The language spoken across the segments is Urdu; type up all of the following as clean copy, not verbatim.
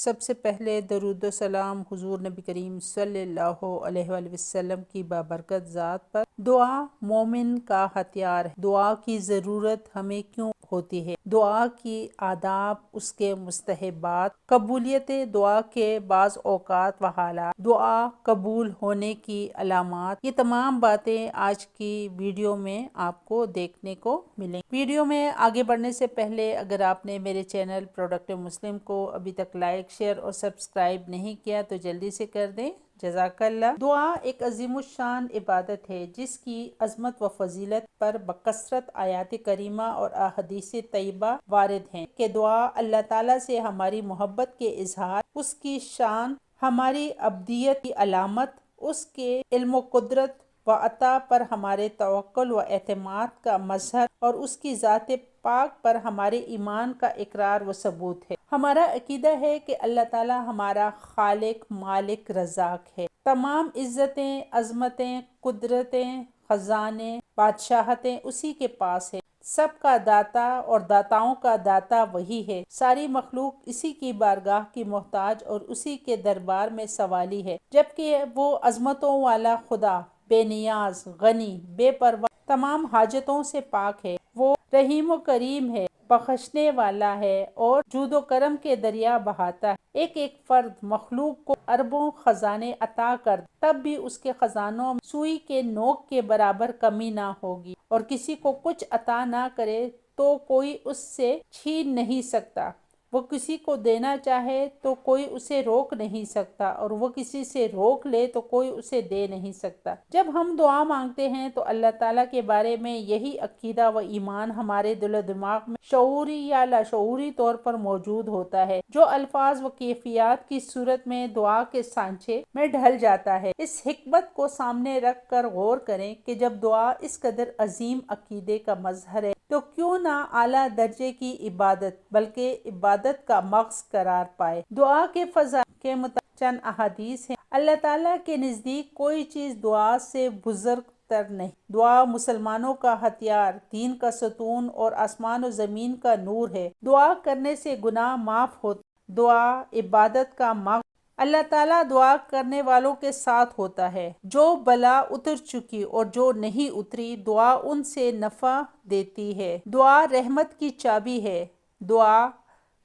سب سے پہلے درود و سلام حضور نبی کریم صلی اللہ علیہ وآلہ وسلم کی بابرکت ذات پر۔ دعا مومن کا ہتھیار ہے۔ دعا کی ضرورت ہمیں کیوں ہوتی ہے؟ دعا کی آداب، اس کے مستحبات، قبولیت دعا کے بعض اوقات و حالات، دعا قبول ہونے کی علامات، یہ تمام باتیں آج کی ویڈیو میں آپ کو دیکھنے کو ملیں۔ ویڈیو میں آگے بڑھنے سے پہلے اگر آپ نے میرے چینل پروڈکٹیو مسلم کو ابھی تک لائک، شیئر اور سبسکرائب نہیں کیا تو جلدی سے کر دیں، جزاک اللہ۔ دعا ایک عظیم الشان عبادت ہے جس کی عظمت و فضیلت پر بکثرت آیات کریمہ اور احادیث طیبہ وارد ہیں کہ دعا اللہ تعالیٰ سے ہماری محبت کے اظہار، اس کی شان، ہماری عبدیت کی علامت، اس کے علم و قدرت و عطا پر ہمارے توکل و اعتماد کا مظہر اور اس کی ذات پاک پر ہمارے ایمان کا اقرار و ثبوت ہے۔ ہمارا عقیدہ ہے کہ اللہ تعالی ہمارا خالق، مالک، رزاق ہے۔ تمام عزتیں، عظمتیں، قدرتیں، خزانے، بادشاہتیں اسی کے پاس ہے۔ سب کا داتا اور داتاؤں کا داتا وہی ہے۔ ساری مخلوق اسی کی بارگاہ کی محتاج اور اسی کے دربار میں سوالی ہے، جبکہ وہ عظمتوں والا خدا بے نیاز، غنی، بے پرواہ، تمام حاجتوں سے پاک ہے۔ وہ رحیم و کریم ہے، بخشنے والا ہے اور جود و کرم کے دریا بہاتا ہے۔ ایک ایک فرد مخلوق کو اربوں خزانے عطا کر تب بھی اس کے خزانوں میں سوئی کے نوک کے برابر کمی نہ ہوگی، اور کسی کو کچھ عطا نہ کرے تو کوئی اس سے چھین نہیں سکتا۔ وہ کسی کو دینا چاہے تو کوئی اسے روک نہیں سکتا، اور وہ کسی سے روک لے تو کوئی اسے دے نہیں سکتا۔ جب ہم دعا مانگتے ہیں تو اللہ تعالیٰ کے بارے میں یہی عقیدہ و ایمان ہمارے دل و دماغ میں شعوری یا لاشعوری طور پر موجود ہوتا ہے، جو الفاظ و کیفیات کی صورت میں دعا کے سانچے میں ڈھل جاتا ہے۔ اس حکمت کو سامنے رکھ کر غور کریں کہ جب دعا اس قدر عظیم عقیدے کا مظہر ہے تو کیوں نہ اعلیٰ درجے کی عبادت بلکہ عبادت کا مغز قرار پائے۔ دعا کے فضائل کے متعلق چند احادیث ہیں۔ اللہ تعالیٰ کے نزدیک کوئی چیز دعا سے بزرگ تر نہیں۔ دعا مسلمانوں کا ہتھیار، دین کا ستون اور آسمان و زمین کا نور ہے۔ دعا کرنے سے گناہ معاف ہوتے۔ دعا عبادت کا مغز۔ اللہ تعالیٰ دعا کرنے والوں کے ساتھ ہوتا ہے۔ جو بلا اتر چکی اور جو نہیں اتری، دعا ان سے نفع دیتی ہے۔ دعا رحمت کی چابی ہے۔ دعا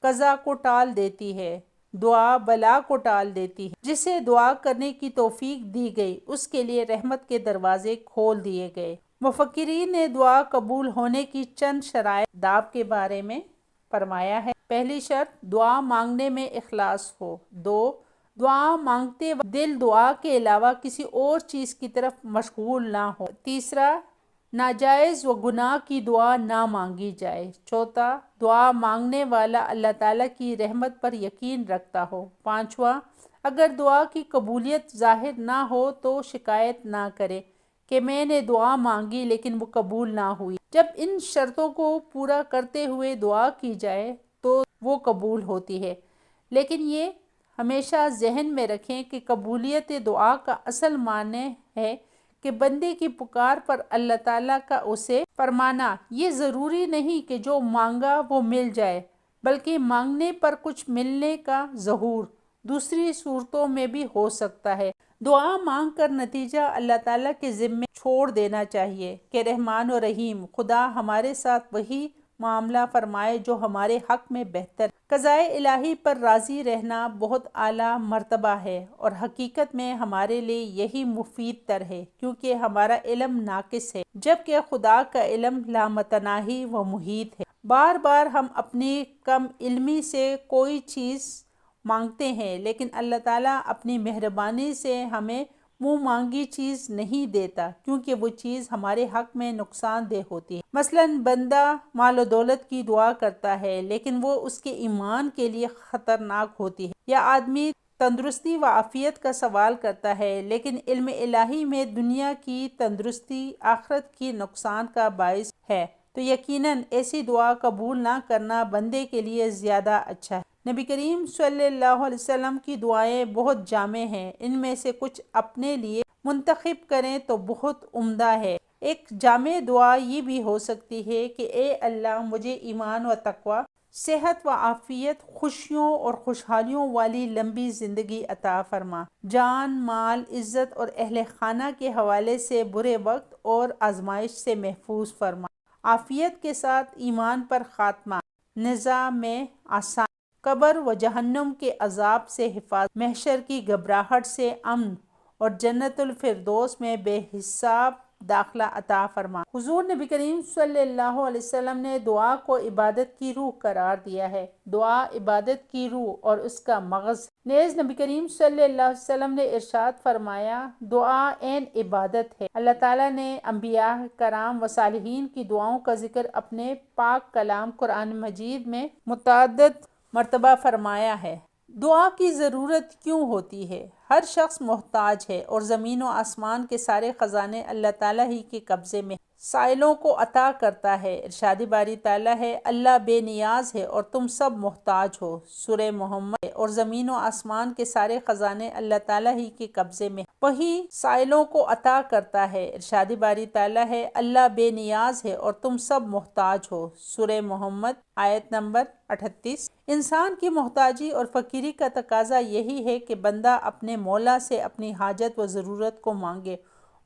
قضا کو ٹال دیتی ہے۔ دعا بلا کو ٹال دیتی ہے۔ جسے دعا کرنے کی توفیق دی گئی اس کے لیے رحمت کے دروازے کھول دیے گئے۔ مفکرین نے دعا قبول ہونے کی چند شرائط آداب کے بارے میں فرمایا ہے۔ پہلی شرط، دعا مانگنے میں اخلاص ہو۔ 2، دعا مانگتے وقت دل دعا کے علاوہ کسی اور چیز کی طرف مشغول نہ ہو۔ تیسرا، ناجائز و گناہ کی دعا نہ مانگی جائے۔ چوتھا، دعا مانگنے والا اللہ تعالیٰ کی رحمت پر یقین رکھتا ہو۔ پانچواں، اگر دعا کی قبولیت ظاہر نہ ہو تو شکایت نہ کرے کہ میں نے دعا مانگی لیکن وہ قبول نہ ہوئی۔ جب ان شرطوں کو پورا کرتے ہوئے دعا کی جائے تو وہ قبول ہوتی ہے، لیکن یہ ہمیشہ ذہن میں رکھیں کہ قبولیت دعا کا اصل معنی ہے کہ بندے کی پکار پر اللہ تعالیٰ کا اسے فرمانا۔ یہ ضروری نہیں کہ جو مانگا وہ مل جائے، بلکہ مانگنے پر کچھ ملنے کا ظہور دوسری صورتوں میں بھی ہو سکتا ہے۔ دعا مانگ کر نتیجہ اللہ تعالیٰ کے ذمے چھوڑ دینا چاہیے کہ رحمان و رحیم خدا ہمارے ساتھ وہی معاملہ فرمائے جو ہمارے حق میں بہتر۔ قضائے الہی پر راضی رہنا بہت اعلیٰ مرتبہ ہے اور حقیقت میں ہمارے لیے یہی مفید تر ہے، کیونکہ ہمارا علم ناقص ہے جبکہ خدا کا علم لامتناہی و محیط ہے۔ بار بار ہم اپنی کم علمی سے کوئی چیز مانگتے ہیں، لیکن اللہ تعالیٰ اپنی مہربانی سے ہمیں منہ مانگی چیز نہیں دیتا، کیونکہ وہ چیز ہمارے حق میں نقصان دہ ہوتی ہے۔ مثلاً بندہ مال و دولت کی دعا کرتا ہے لیکن وہ اس کے ایمان کے لیے خطرناک ہوتی ہے، یا آدمی تندرستی و عافیت کا سوال کرتا ہے لیکن علم الہی میں دنیا کی تندرستی آخرت کی نقصان کا باعث ہے، تو یقیناً ایسی دعا قبول نہ کرنا بندے کے لیے زیادہ اچھا ہے۔ نبی کریم صلی اللہ علیہ وسلم کی دعائیں بہت جامع ہیں، ان میں سے کچھ اپنے لیے منتخب کریں تو بہت عمدہ ہے۔ ایک جامع دعا یہ بھی ہو سکتی ہے کہ اے اللہ، مجھے ایمان و تقوی صحت و عافیت، خوشیوں اور خوشحالیوں والی لمبی زندگی عطا فرما، جان، مال، عزت اور اہل خانہ کے حوالے سے برے وقت اور آزمائش سے محفوظ فرما، عافیت کے ساتھ ایمان پر خاتمہ، نظام میں آسان، قبر و جہنم کے عذاب سے حفاظت، محشر کی گھبراہٹ سے امن اور جنت الفردوس میں بے حساب داخلہ عطا فرما۔ حضور نبی کریم صلی اللہ علیہ وسلم نے دعا کو عبادت کی روح قرار دیا ہے۔ دعا عبادت کی روح اور اس کا مغز۔ نیز نبی کریم صلی اللہ علیہ وسلم نے ارشاد فرمایا، دعا عین عبادت ہے۔ اللہ تعالیٰ نے انبیاء کرام و صالحین کی دعاؤں کا ذکر اپنے پاک کلام قرآن مجید میں متعدد مرتبہ فرمایا ہے۔ دعا کی ضرورت کیوں ہوتی ہے؟ ہر شخص محتاج ہے اور زمین و آسمان کے سارے خزانے اللہ تعالیٰ ہی کے قبضے میں سائلوں کو عطا کرتا ہے۔ ارشاد باری تعالیٰ ہے، اللہ بے نیاز ہے اور تم سب محتاج ہو۔ سورہ محمد۔ اور زمین و آسمان کے سارے خزانے اللہ تعالیٰ ہی کے قبضے میں وہی سائلوں کو عطا کرتا ہے۔ ارشاد باری تعالیٰ ہے، اللہ بے نیاز ہے اور تم سب محتاج ہو۔ سورہ محمد آیت نمبر 38۔ انسان کی محتاجی اور فقیری کا تقاضا یہی ہے کہ بندہ اپنے مولا سے اپنی حاجت و ضرورت کو مانگے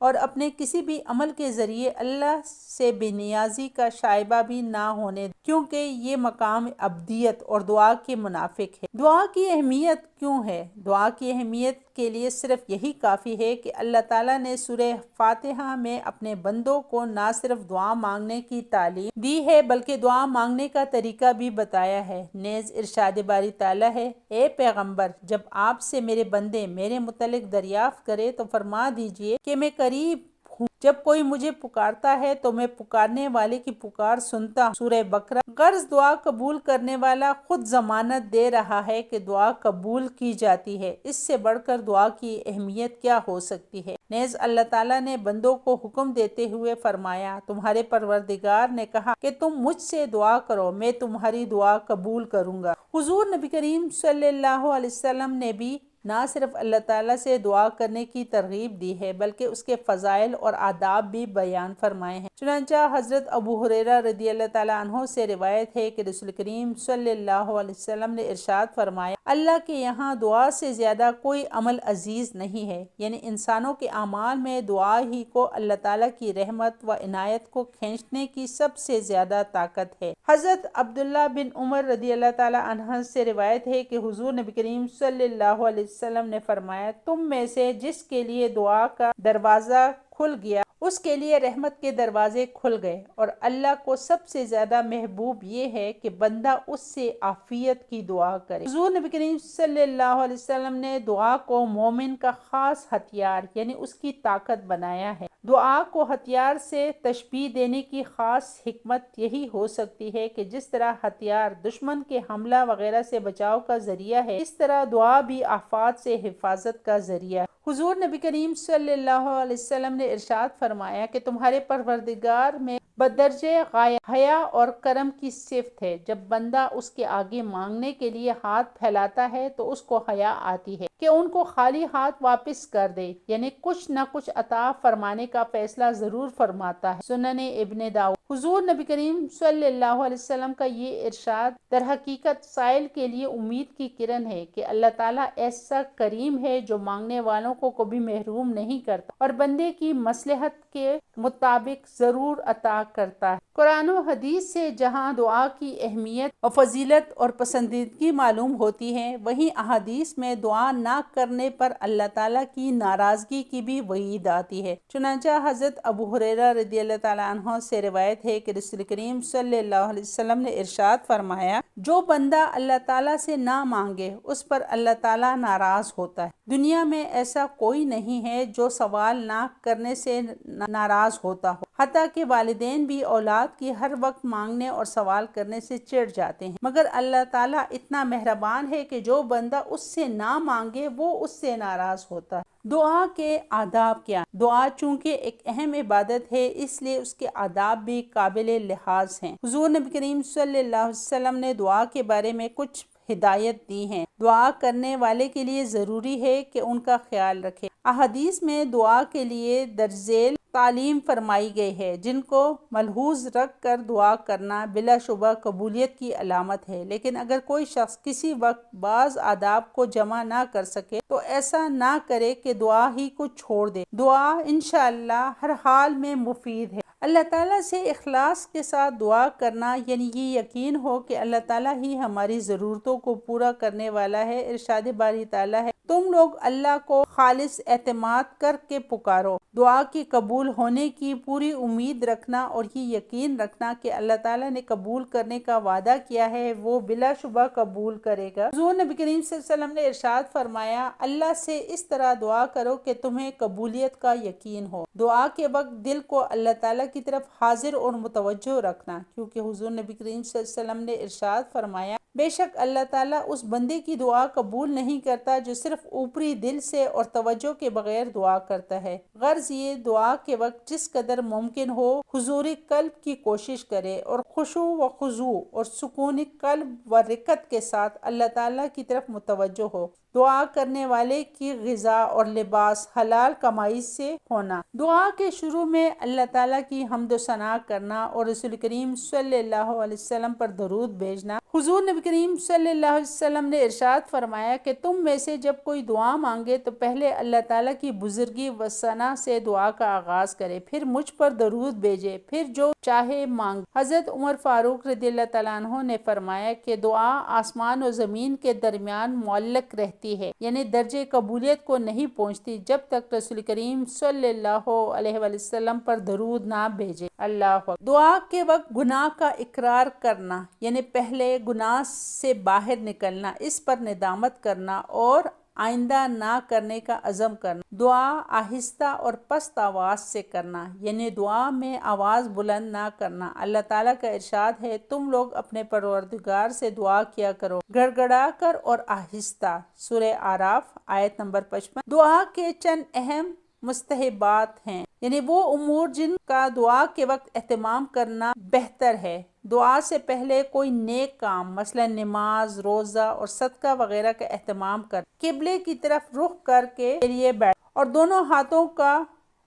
اور اپنے کسی بھی عمل کے ذریعے اللہ سے بے نیازی کا شائبہ بھی نہ ہونے دے، کیونکہ یہ مقام عبدیت اور دعا کے منافق ہے۔ دعا کی اہمیت کیوں ہے؟ دعا کی اہمیت کے لیے صرف یہی کافی ہے کہ اللہ تعالیٰ نے سورہ فاتحہ میں اپنے بندوں کو نہ صرف دعا مانگنے کی تعلیم دی ہے بلکہ دعا مانگنے کا طریقہ بھی بتایا ہے۔ نیز ارشاد باری تعالیٰ ہے، اے پیغمبر، جب آپ سے میرے بندے میرے متعلق دریافت کرے تو فرما دیجئے کہ میں قریب ہوں، جب کوئی مجھے پکارتا ہے تو میں پکارنے والے کی پکار سنتا ہوں۔ سورہ بقرہ۔ غرض دعا قبول کرنے والا خود ضمانت دے رہا ہے کہ دعا قبول کی جاتی ہے۔ اس سے بڑھ کر دعا کی اہمیت کیا ہو سکتی ہے؟ نیز اللہ تعالیٰ نے بندوں کو حکم دیتے ہوئے فرمایا، تمہارے پروردگار نے کہا کہ تم مجھ سے دعا کرو، میں تمہاری دعا قبول کروں گا۔ حضور نبی کریم صلی اللہ علیہ وسلم نے بھی نہ صرف اللہ تعالیٰ سے دعا کرنے کی ترغیب دی ہے بلکہ اس کے فضائل اور آداب بھی بیان فرمائے ہیں۔ چنانچہ حضرت ابو ہریرہ رضی اللہ تعالیٰ عنہ سے روایت ہے کہ رسول کریم صلی اللہ علیہ وسلم نے ارشاد فرمایا، اللہ کے یہاں دعا سے زیادہ کوئی عمل عزیز نہیں ہے، یعنی انسانوں کے اعمال میں دعا ہی کو اللہ تعالیٰ کی رحمت و عنایت کو کھینچنے کی سب سے زیادہ طاقت ہے۔ حضرت عبداللہ بن عمر رضی اللہ تعالیٰ عنہ سے روایت ہے کہ حضور نبی کریم صلی اللہ علیہ وسلم نے فرمایا، تم میں سے جس کے لیے دعا کا دروازہ کھل گیا اس کے لیے رحمت کے دروازے کھل گئے، اور اللہ کو سب سے زیادہ محبوب یہ ہے کہ بندہ اس سے عافیت کی دعا کرے۔ حضور نبی کریم صلی اللہ علیہ وسلم نے دعا کو مومن کا خاص ہتھیار یعنی اس کی طاقت بنایا ہے۔ دعا کو ہتھیار سے تشبیہ دینے کی خاص حکمت یہی ہو سکتی ہے کہ جس طرح ہتھیار دشمن کے حملہ وغیرہ سے بچاؤ کا ذریعہ ہے، اس طرح دعا بھی آفات سے حفاظت کا ذریعہ ہے۔ حضور نبی کریم صلی اللہ علیہ وسلم نے ارشاد فرمایا کہ تمہارے پروردگار میں بدرجہ غایہ حیا اور کرم کی صفت ہے۔ جب بندہ اس کے آگے مانگنے کے لیے ہاتھ پھیلاتا ہے تو اس کو حیا آتی ہے کہ ان کو خالی ہاتھ واپس کر دے، یعنی کچھ نہ کچھ عطا فرمانے کا فیصلہ ضرور فرماتا ہے۔ سنن ابن داؤد۔ حضور نبی کریم صلی اللہ علیہ وسلم کا یہ ارشاد در حقیقت سائل کے لیے امید کی کرن ہے کہ اللہ تعالیٰ ایسا کریم ہے جو مانگنے والوں کو کبھی محروم نہیں کرتا اور بندے کی مصلحت کے مطابق ضرور عطا کرتا ہے۔ قرآن و حدیث سے جہاں دعا کی اہمیت اور فضیلت اور پسندیدگی معلوم ہوتی ہے، وہیں احادیث میں دعا نہ کرنے پر اللہ تعالیٰ کی ناراضگی کی بھی وعید آتی ہے۔ چنانچہ حضرت ابو ہریرہ رضی اللہ تعالیٰ عنہ سے روایت ہے کہ رسول کریم صلی اللہ علیہ وسلم نے ارشاد فرمایا، جو بندہ اللہ تعالیٰ سے نہ مانگے اس پر اللہ تعالیٰ ناراض ہوتا ہے۔ دنیا میں ایسا کوئی نہیں ہے جو سوال نہ کرنے سے ناراض ہوتا ہو، حتیٰ کہ والدین بھی اولاد کی ہر وقت مانگنے اور سوال کرنے سے چڑ جاتے ہیں، مگر اللہ تعالیٰ اتنا مہربان ہے کہ جو بندہ اس سے نہ مانگے وہ اس سے ناراض ہوتا ہے۔ دعا کے آداب کیا؟ دعا چونکہ ایک اہم عبادت ہے اس لیے اس کے آداب بھی قابل لحاظ ہیں۔ حضور نبی کریم صلی اللہ علیہ وسلم نے دعا کے بارے میں کچھ ہدایت دی ہیں۔ دعا کرنے والے کے لیے ضروری ہے کہ ان کا خیال رکھے۔ احادیث میں دعا کے لیے درج ذیل تعلیم فرمائی گئی ہے، جن کو ملحوظ رکھ کر دعا کرنا بلا شبہ قبولیت کی علامت ہے۔ لیکن اگر کوئی شخص کسی وقت بعض آداب کو جمع نہ کر سکے تو ایسا نہ کرے کہ دعا ہی کو چھوڑ دے۔ دعا انشاءاللہ ہر حال میں مفید ہے۔ اللہ تعالیٰ سے اخلاص کے ساتھ دعا کرنا یعنی یہ یقین ہو کہ اللہ تعالیٰ ہی ہماری ضرورتوں کو پورا کرنے والا ہے۔ ارشاد باری تعالیٰ ہے، تم لوگ اللہ کو خالص اعتماد کر کے پکارو۔ دعا کی قبول ہونے کی پوری امید رکھنا اور یہ یقین رکھنا کہ اللہ تعالیٰ نے قبول کرنے کا وعدہ کیا ہے، وہ بلا شبہ قبول کرے گا۔ حضور نبی کریم صلی اللہ علیہ وسلم نے ارشاد فرمایا، اللہ سے اس طرح دعا کرو کہ تمہیں قبولیت کا یقین ہو۔ دعا کے وقت دل کو اللہ تعالیٰ کی طرف حاضر اور متوجہ رکھنا، کیونکہ حضور نبی کریم صلی اللہ علیہ وسلم نے ارشاد فرمایا، بے شک اللہ تعالیٰ اس بندے کی دعا قبول نہیں کرتا جو صرف اوپری دل سے اور توجہ کے بغیر دعا کرتا ہے۔ غرض یہ دعا کے وقت جس قدر ممکن ہو حضور قلب کی کوشش کرے اور خشوع و خضوع اور سکون قلب و رقت کے ساتھ اللہ تعالیٰ کی طرف متوجہ ہو۔ دعا کرنے والے کی غذا اور لباس حلال کمائی سے ہونا۔ دعا کے شروع میں اللہ تعالیٰ کی حمد و ثنا کرنا اور رسول کریم صلی اللہ علیہ وسلم پر درود بھیجنا۔ حضور نبی کریم صلی اللہ علیہ وسلم نے ارشاد فرمایا کہ تم میں سے جب کوئی دعا مانگے تو پہلے اللہ تعالیٰ کی بزرگی و ثنا سے دعا کا آغاز کرے، پھر مجھ پر درود بھیجے، پھر جو چاہے مانگ۔ حضرت عمر فاروق رضی اللہ تعالیٰ عنہ نے فرمایا کہ دعا آسمان و زمین کے درمیان معلق رہتی ہے، یعنی درجے قبولیت کو نہیں پہنچتی جب تک رسول کریم صلی اللہ علیہ وسلم پر درود نہ بھیجے۔ اللہ اکبر۔ دعا کے وقت گناہ کا اقرار کرنا یعنی پہلے گناہ سے باہر نکلنا، اس پر ندامت کرنا اور آئندہ نہ کرنے کا عزم کرنا۔ دعا آہستہ اور پست آواز سے کرنا یعنی دعا میں آواز بلند نہ کرنا۔ اللہ تعالیٰ کا ارشاد ہے، تم لوگ اپنے پروردگار سے دعا کیا کرو گڑ گڑا کر اور آہستہ۔ سورہ اعراف آیت نمبر 55۔ دعا کے چند اہم مستحبات ہیں، یعنی وہ امور جن کا دعا کے وقت اہتمام کرنا بہتر ہے۔ دعا سے پہلے کوئی نیک کام مثلا نماز، روزہ اور صدقہ وغیرہ کا اہتمام کر، قبلے کی طرف رخ کر کے لیے بیٹھ اور دونوں ہاتھوں کا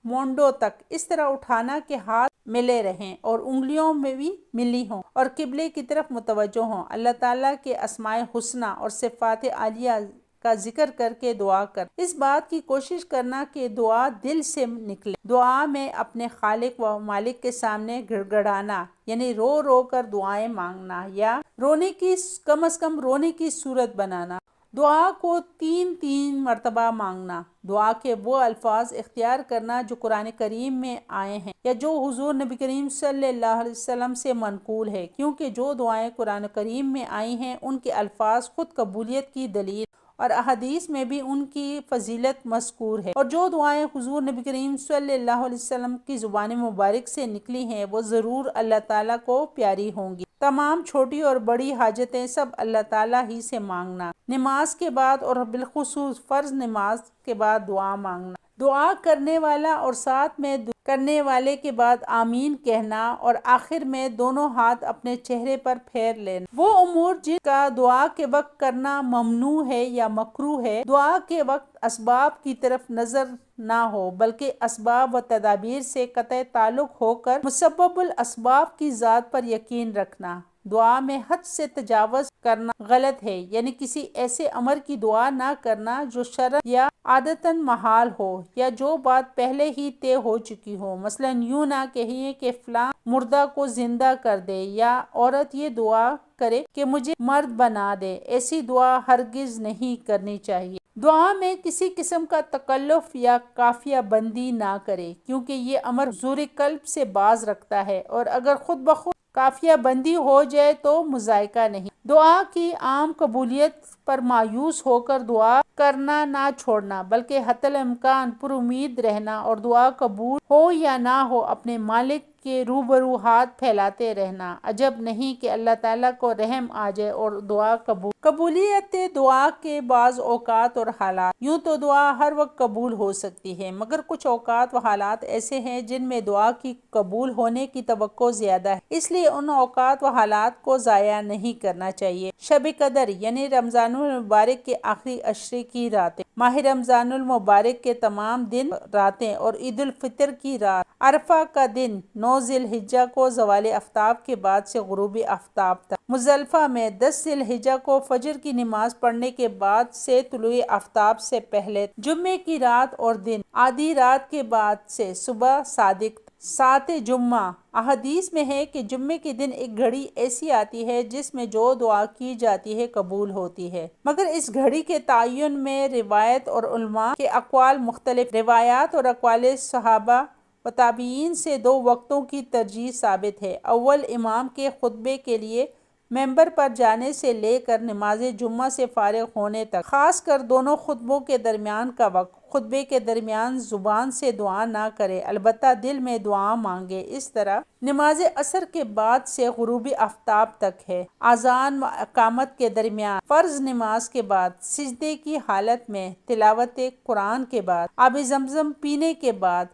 مونڈوں تک اس طرح اٹھانا کہ ہاتھ ملے رہیں اور انگلیوں میں بھی ملی ہوں اور قبلے کی طرف متوجہ ہوں۔ اللہ تعالیٰ کے اسماء حسنی اور صفات عالیہ کا ذکر کر کے دعا کر، اس بات کی کوشش کرنا کہ دعا دل سے نکلے۔ دعا میں اپنے خالق و مالک کے سامنے گڑ گڑانا یعنی رو رو کر دعائیں مانگنا یا رونے کی کم از کم رونے کی صورت بنانا۔ دعا کو 3 مرتبہ مانگنا۔ دعا کے وہ الفاظ اختیار کرنا جو قرآن کریم میں آئے ہیں یا جو حضور نبی کریم صلی اللہ علیہ وسلم سے منقول ہے، کیونکہ جو دعائیں قرآن کریم میں آئی ہیں ان کے الفاظ خود قبولیت کی دلیل اور احادیث میں بھی ان کی فضیلت مذکور ہے، اور جو دعائیں حضور نبی کریم صلی اللہ علیہ وسلم کی زبان مبارک سے نکلی ہیں وہ ضرور اللہ تعالیٰ کو پیاری ہوں گی۔ تمام چھوٹی اور بڑی حاجتیں سب اللہ تعالیٰ ہی سے مانگنا۔ نماز کے بعد اور بالخصوص فرض نماز کے بعد دعا مانگنا۔ دعا کرنے والا اور ساتھ میں کرنے والے کے بعد آمین کہنا اور آخر میں دونوں ہاتھ اپنے چہرے پر پھیر لینا۔ وہ امور جن کا دعا کے وقت کرنا ممنوع ہے یا مکروہ ہے، دعا کے وقت اسباب کی طرف نظر نہ ہو بلکہ اسباب و تدابیر سے قطع تعلق ہو کر مسبب الاسباب کی ذات پر یقین رکھنا۔ دعا میں حد سے تجاوز کرنا غلط ہے، یعنی کسی ایسے امر کی دعا نہ کرنا جو شرعاً یا عادتاً محال ہو یا جو بات پہلے ہی طے ہو چکی ہو۔ مثلا یوں نہ کہیے کہ فلاں مردہ کو زندہ کر دے یا عورت یہ دعا کرے کہ مجھے مرد بنا دے، ایسی دعا ہرگز نہیں کرنی چاہیے۔ دعا میں کسی قسم کا تکلف یا قافیہ بندی نہ کرے، کیونکہ یہ امر حضور قلب سے باز رکھتا ہے اور اگر خود بخود قافیہ بندی ہو جائے تو مذائقہ نہیں۔ دعا کی عام قبولیت پر مایوس ہو کر دعا کرنا نہ چھوڑنا بلکہ حتی الامکان پر امید رہنا اور دعا قبول ہو یا نہ ہو اپنے مالک کے روبرو ہاتھ پھیلاتے رہنا۔ عجب نہیں کہ اللہ تعالیٰ کو رحم آ جائے اور دعا قبولیت دعا کے بعض اوقات اور حالات۔ یوں تو دعا ہر وقت قبول ہو سکتی ہے، مگر کچھ اوقات و حالات ایسے ہیں جن میں دعا کی قبول ہونے کی توقع زیادہ ہے، اس لیے ان اوقات و حالات کو ضائع نہیں کرنا چاہیے۔ شب قدر یعنی رمضان المبارک کے آخری عشرے کی راتیں۔ ماہ رمضان المبارک کے تمام دن راتیں اور عید الفطر کی رات، عرفہ کا دن 9 ذی الحجہ کو زوال آفتاب کے بعد سے غروب آفتاب تک، مزدلفہ میں 10 ذی الحجہ کو فجر کی نماز پڑھنے کے بعد سے طلوع آفتاب سے پہلے، جمعے کی رات اور دن آدھی رات کے بعد سے صبح صادق تک، سات جمعہ۔ احادیث میں ہے کہ جمعے کے دن ایک گھڑی ایسی آتی ہے جس میں جو دعا کی جاتی ہے قبول ہوتی ہے، مگر اس گھڑی کے تعین میں روایت اور علماء کے اقوال مختلف، روایات اور اقوال صحابہ و تابعین سے 2 وقتوں کی ترجیح ثابت ہے: اول، امام کے خطبے کے لیے ممبر پر جانے سے لے کر نماز جمعہ سے فارغ ہونے تک، خاص کر دونوں خطبوں کے درمیان کا وقت، خطبے کے درمیان زبان سے دعا نہ کرے البتہ دل میں دعا مانگے۔ اس طرح نماز عصر کے بعد سے غروب آفتاب تک ہے۔ اذان و اقامت کے درمیان، فرض نماز کے بعد، سجدے کی حالت میں، تلاوت قرآن کے بعد، آب زمزم پینے کے بعد،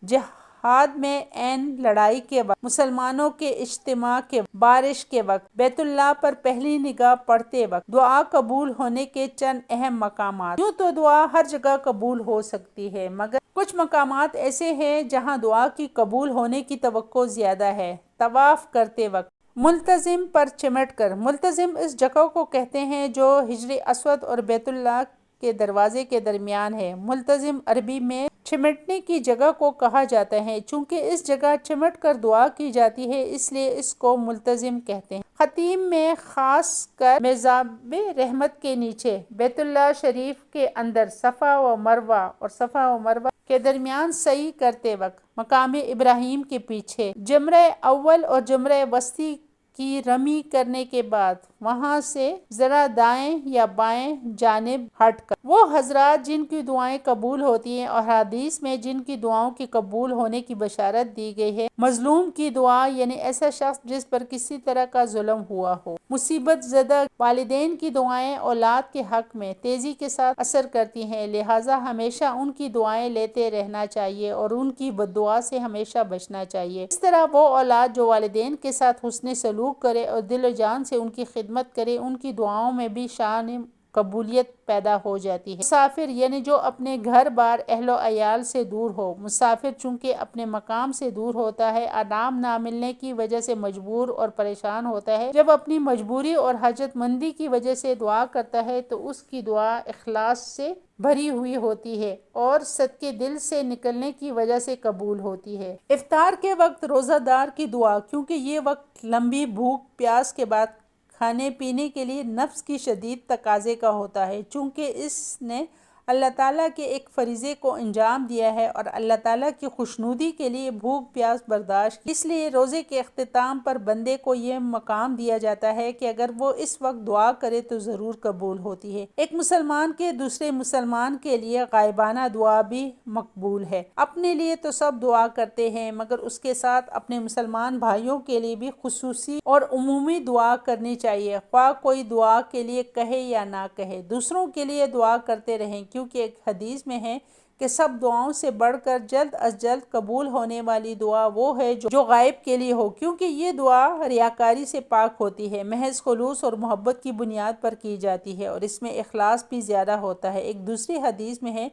جہاد میں عین لڑائی کے وقت، مسلمانوں کے اجتماع کے وقت، بارش کے وقت، بیت اللہ پر پہلی نگاہ پڑتے وقت، دعا قبول ہونے کے چند اہم مقامات۔ یوں تو دعا ہر جگہ قبول ہو سکتی ہے، مگر کچھ مقامات ایسے ہیں جہاں دعا کی قبول ہونے کی توقع زیادہ ہے۔ طواف کرتے وقت ملتزم پر چمٹ کر، ملتزم اس جگہ کو کہتے ہیں جو حجر اسود اور بیت اللہ کے دروازے کے درمیان ہے۔ ملتزم عربی میں چمٹنے کی جگہ کو کہا جاتا ہے، چونکہ اس جگہ چمٹ کر دعا کی جاتی ہے اس لیے اس کو ملتزم کہتے ہیں۔ خطیم میں خاص کر محراب رحمت کے نیچے، بیت اللہ شریف کے اندر، صفا و مروہ اور صفا و مروہ کے درمیان سعی کرتے وقت، مقام ابراہیم کے پیچھے، جمرہ اول اور جمرہ وسطی کی رمی کرنے کے بعد وہاں سے ذرا دائیں یا بائیں جانب ہٹ کر، وہ حضرات جن کی دعائیں قبول ہوتی ہیں اور حدیث میں جن کی دعاؤں کی قبول ہونے کی بشارت دی گئی ہے، مظلوم کی دعا یعنی ایسا شخص جس پر کسی طرح کا ظلم ہوا ہو، مصیبت زدہ والدین کی دعائیں اولاد کے حق میں تیزی کے ساتھ اثر کرتی ہیں، لہٰذا ہمیشہ ان کی دعائیں لیتے رہنا چاہیے اور ان کی بددعا سے ہمیشہ بچنا چاہیے۔ اس طرح وہ اولاد جو والدین کے ساتھ حسن سلوک کرے اور دل و جان سے ان کی خدمت کرے، ان کی دعاؤں میں بھی شان قبولیت پیدا ہو جاتی ہے۔ مسافر یعنی جو اپنے گھر بار، اہل و عیال سے دور ہو، مسافر چونکہ اپنے مقام سے دور ہوتا ہے، آرام نہ ملنے کی وجہ سے مجبور اور پریشان ہوتا ہے، جب اپنی مجبوری اور حاجت مندی کی وجہ سے دعا کرتا ہے تو اس کی دعا اخلاص سے بھری ہوئی ہوتی ہے اور صدقے دل سے نکلنے کی وجہ سے قبول ہوتی ہے۔ افطار کے وقت روزہ دار کی دعا، کیونکہ یہ وقت لمبی بھوک پیاس کے بعد کھانے پینے کے لیے نفس کی شدید تقاضے کا ہوتا ہے، چونکہ اس نے اللہ تعالیٰ کے ایک فریضے کو انجام دیا ہے اور اللہ تعالیٰ کی خوشنودی کے لیے بھوک پیاس برداشت کی، اس لیے روزے کے اختتام پر بندے کو یہ مقام دیا جاتا ہے کہ اگر وہ اس وقت دعا کرے تو ضرور قبول ہوتی ہے۔ ایک مسلمان کے دوسرے مسلمان کے لیے غائبانہ دعا بھی مقبول ہے۔ اپنے لیے تو سب دعا کرتے ہیں، مگر اس کے ساتھ اپنے مسلمان بھائیوں کے لیے بھی خصوصی اور عمومی دعا کرنی چاہیے، خواہ کوئی دعا کے لیے کہے یا نہ کہے۔ دوسروں کے لیے دعا کرتے رہیں، کیونکہ ایک حدیث میں ہے کہ سب دعاؤں سے بڑھ کر جلد از جلد قبول ہونے والی دعا وہ ہے جو غائب کے لیے ہو، کیونکہ یہ دعا ریاکاری سے پاک ہوتی ہے، محض خلوص اور محبت کی بنیاد پر کی جاتی ہے اور اس میں اخلاص بھی زیادہ ہوتا ہے۔ ایک دوسری حدیث میں ہے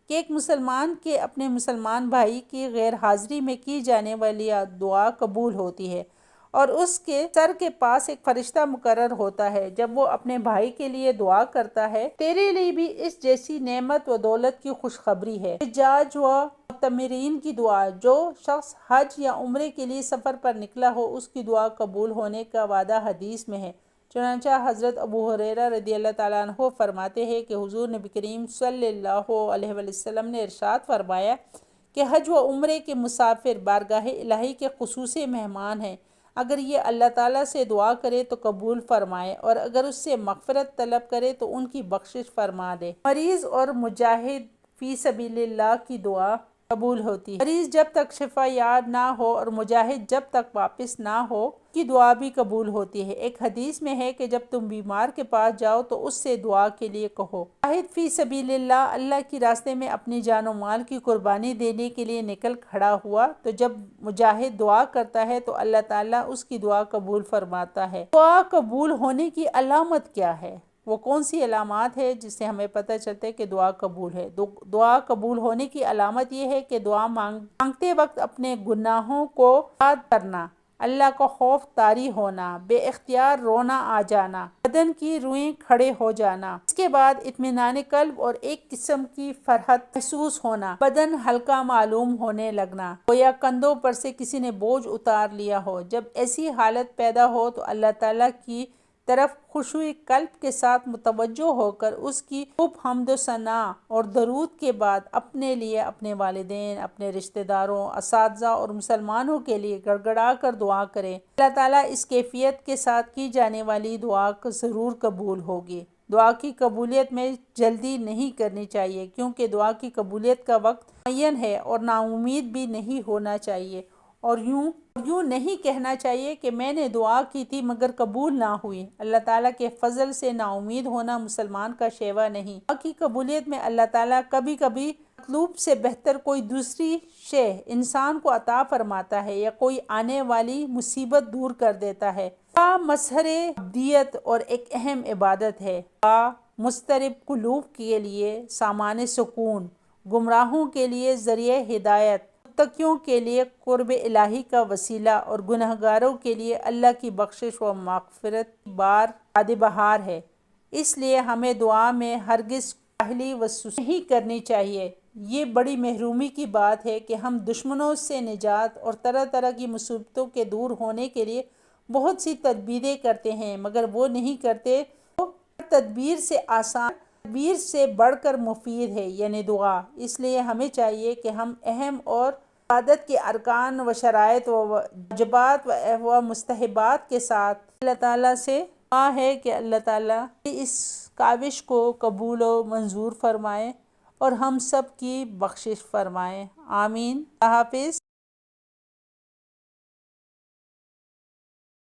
کہ ایک مسلمان کے اپنے مسلمان بھائی کی غیر حاضری میں کی جانے والی دعا قبول ہوتی ہے اور اس کے سر کے پاس ایک فرشتہ مقرر ہوتا ہے، جب وہ اپنے بھائی کے لیے دعا کرتا ہے، تیرے لیے بھی اس جیسی نعمت و دولت کی خوشخبری ہے۔ حجاج و معتمرین کی دعا، جو شخص حج یا عمرے کے لیے سفر پر نکلا ہو اس کی دعا قبول ہونے کا وعدہ حدیث میں ہے۔ چنانچہ حضرت ابو ہریرہ رضی اللہ تعالیٰ عنہ فرماتے ہیں کہ حضور نبی کریم صلی اللہ علیہ وسلم نے ارشاد فرمایا کہ حج و عمرے کے مسافر بارگاہ الہی کے خصوصی مہمان ہیں، اگر یہ اللہ تعالیٰ سے دعا کرے تو قبول فرمائے اور اگر اس سے مغفرت طلب کرے تو ان کی بخشش فرما دے۔ مریض اور مجاہد فی سبیل اللہ کی دعا قبول ہوتی ہے۔ مریض جب تک شفا یاب نہ ہو اور مجاہد جب تک واپس نہ ہو کی دعا بھی قبول ہوتی ہے۔ ایک حدیث میں ہے کہ جب تم بیمار کے پاس جاؤ تو اس سے دعا کے لیے کہو۔ مجاہد فی سبیل اللہ، اللہ کی راستے میں اپنی جان و مال کی قربانی دینے کے لیے نکل کھڑا ہوا تو جب مجاہد دعا کرتا ہے تو اللہ تعالیٰ اس کی دعا قبول فرماتا ہے۔ دعا قبول ہونے کی علامت کیا ہے؟ وہ کون سی علامات ہے جس سے ہمیں پتہ چلتا ہے کہ دعا قبول ہے؟ دعا قبول ہونے کی علامت یہ ہے کہ دعا مانگتے وقت اپنے گناہوں کو یاد کرنا، اللہ کا خوف طاری ہونا، بے اختیار رونا آ جانا، بدن کی روئیں کھڑے ہو جانا، اس کے بعد اطمینان قلب اور ایک قسم کی فرحت محسوس ہونا، بدن ہلکا معلوم ہونے لگنا، گویا کندھوں پر سے کسی نے بوجھ اتار لیا ہو۔ جب ایسی حالت پیدا ہو تو اللہ تعالیٰ کی طرف خشوع قلب کے ساتھ متوجہ ہو کر اس کی خوب حمد و ثنا اور درود کے بعد اپنے لیے، اپنے والدین، اپنے رشتہ داروں، اساتذہ اور مسلمانوں کے لیے گڑ گڑا کر دعا کریں۔ اللہ تعالیٰ اس کیفیت کے ساتھ کی جانے والی دعا کو ضرور قبول ہوگی۔ دعا کی قبولیت میں جلدی نہیں کرنی چاہیے، کیونکہ دعا کی قبولیت کا وقت معین ہے، اور نا امید بھی نہیں ہونا چاہیے، اور یوں نہیں کہنا چاہیے کہ میں نے دعا کی تھی مگر قبول نہ ہوئی۔ اللہ تعالیٰ کے فضل سے نا امید ہونا مسلمان کا شیوا نہیں۔ دعا کی قبولیت میں اللہ تعالیٰ کبھی کبھی مطلوب سے بہتر کوئی دوسری شے انسان کو عطا فرماتا ہے، یا کوئی آنے والی مصیبت دور کر دیتا ہے۔ دعا مظہر عبودیت اور ایک اہم عبادت ہے۔ دعا مضطرب قلوب کے لیے سامان سکون، گمراہوں کے لیے ذریعہ ہدایت، متقیوں کے لیے قرب الہی کا وسیلہ، اور گنہگاروں کے لیے اللہ کی بخشش و مغفرت کی باد بہار ہے۔ اس لیے ہمیں دعا میں ہرگز کاہلی و سستی نہیں کرنی چاہیے۔ یہ بڑی محرومی کی بات ہے کہ ہم دشمنوں سے نجات اور طرح طرح کی مصیبتوں کے دور ہونے کے لیے بہت سی تدبیریں کرتے ہیں، مگر وہ نہیں کرتے تو تدبیر سے آسان، تدبیر سے بڑھ کر مفید ہے، یعنی دعا۔ اس لیے ہمیں چاہیے کہ ہم اہم اور عبادت کے ارکان و شرائط و واجبات و مستحبات کے ساتھ اللہ تعالیٰ سے دعا ہے کہ اللہ تعالیٰ اس کاوش کو قبول و منظور فرمائے اور ہم سب کی بخشش فرمائے۔ آمین۔ اللہ حافظ۔